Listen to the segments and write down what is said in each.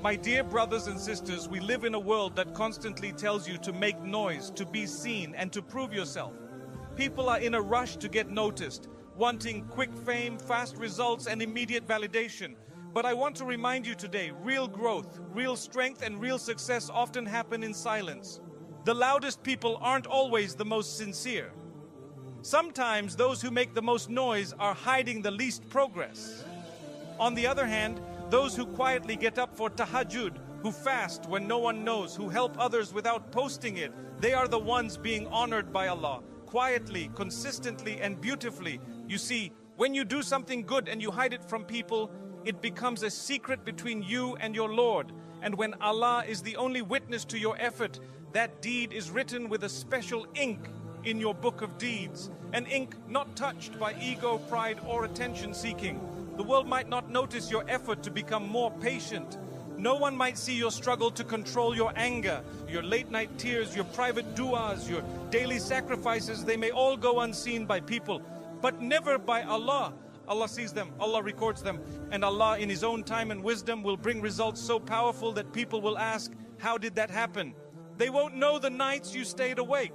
My dear brothers and sisters, we live in a world that constantly tells you to make noise, to be seen, and to prove yourself. People are in a rush to get noticed, wanting quick fame, fast results, and immediate validation. But I want to remind you today, real growth, real strength, and real success often happen in silence. The loudest people aren't always the most sincere. Sometimes those who make the most noise are hiding the least progress. On the other hand, those who quietly get up for tahajjud, who fast when no one knows, who help others without posting it, they are the ones being honored by Allah, quietly, consistently, and beautifully. You see, when you do something good and you hide it from people, it becomes a secret between you and your Lord. And when Allah is the only witness to your effort, that deed is written with a special ink in your book of deeds, an ink not touched by ego, pride, or attention seeking. The world might not notice your effort to become more patient. No one might see your struggle to control your anger, your late night tears, your private du'as, your daily sacrifices. They may all go unseen by people, but never by Allah. Allah sees them, Allah records them, and Allah in His own time and wisdom will bring results so powerful that people will ask, how did that happen? They won't know the nights you stayed awake.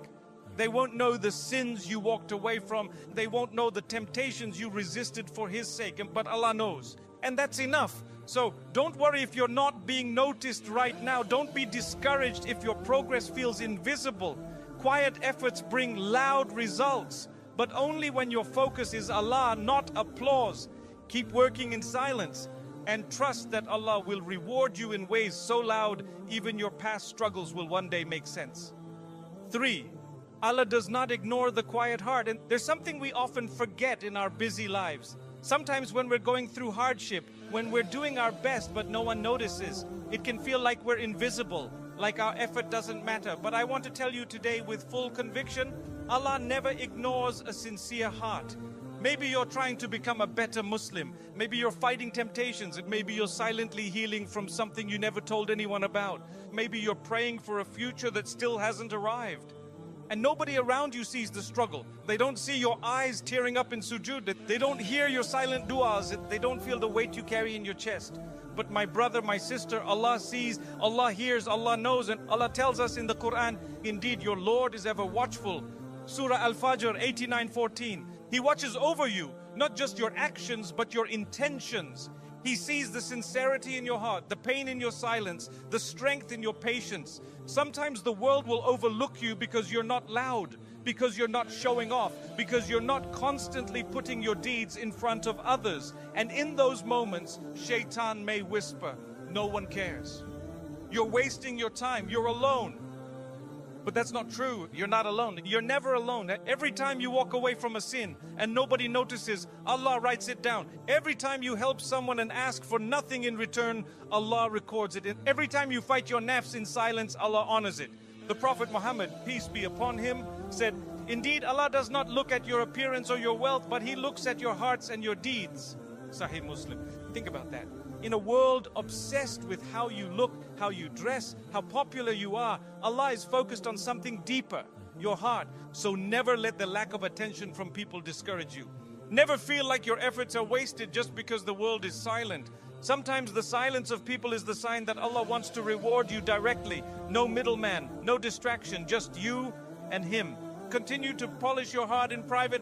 They won't know the sins you walked away from. They won't know the temptations you resisted for His sake, but Allah knows. And that's enough. So don't worry if you're not being noticed right now. Don't be discouraged if your progress feels invisible. Quiet efforts bring loud results, but only when your focus is Allah, not applause. Keep working in silence and trust that Allah will reward you in ways so loud, even your past struggles will one day make sense. 3. Allah does not ignore the quiet heart. And there's something we often forget in our busy lives. Sometimes when we're going through hardship, when we're doing our best but no one notices, it can feel like we're invisible, like our effort doesn't matter. But I want to tell you today with full conviction, Allah never ignores a sincere heart. Maybe you're trying to become a better Muslim. Maybe you're fighting temptations. Maybe you're silently healing from something you never told anyone about. Maybe you're praying for a future that still hasn't arrived. And nobody around you sees the struggle. They don't see your eyes tearing up in sujood. They don't hear your silent du'as. They don't feel the weight you carry in your chest. But my brother, my sister, Allah sees, Allah hears, Allah knows. And Allah tells us in the Qur'an, indeed your Lord is ever watchful. Surah Al-Fajr 89:14. He watches over you, not just your actions, but your intentions. He sees the sincerity in your heart, the pain in your silence, the strength in your patience. Sometimes the world will overlook you because you're not loud, because you're not showing off, because you're not constantly putting your deeds in front of others. And in those moments, Shaitan may whisper, no one cares. You're wasting your time, you're alone. But that's not true. You're not alone. You're never alone. Every time you walk away from a sin and nobody notices, Allah writes it down. Every time you help someone and ask for nothing in return, Allah records it. And every time you fight your nafs in silence, Allah honors it. The Prophet Muhammad, peace be upon him, said, indeed, Allah does not look at your appearance or your wealth, but He looks at your hearts and your deeds. Sahih Muslim. Think about that. In a world obsessed with how you look, how you dress, how popular you are, Allah is focused on something deeper, your heart. So never let the lack of attention from people discourage you. Never feel like your efforts are wasted just because the world is silent. Sometimes the silence of people is the sign that Allah wants to reward you directly. No middleman, no distraction, just you and Him. Continue to polish your heart in private.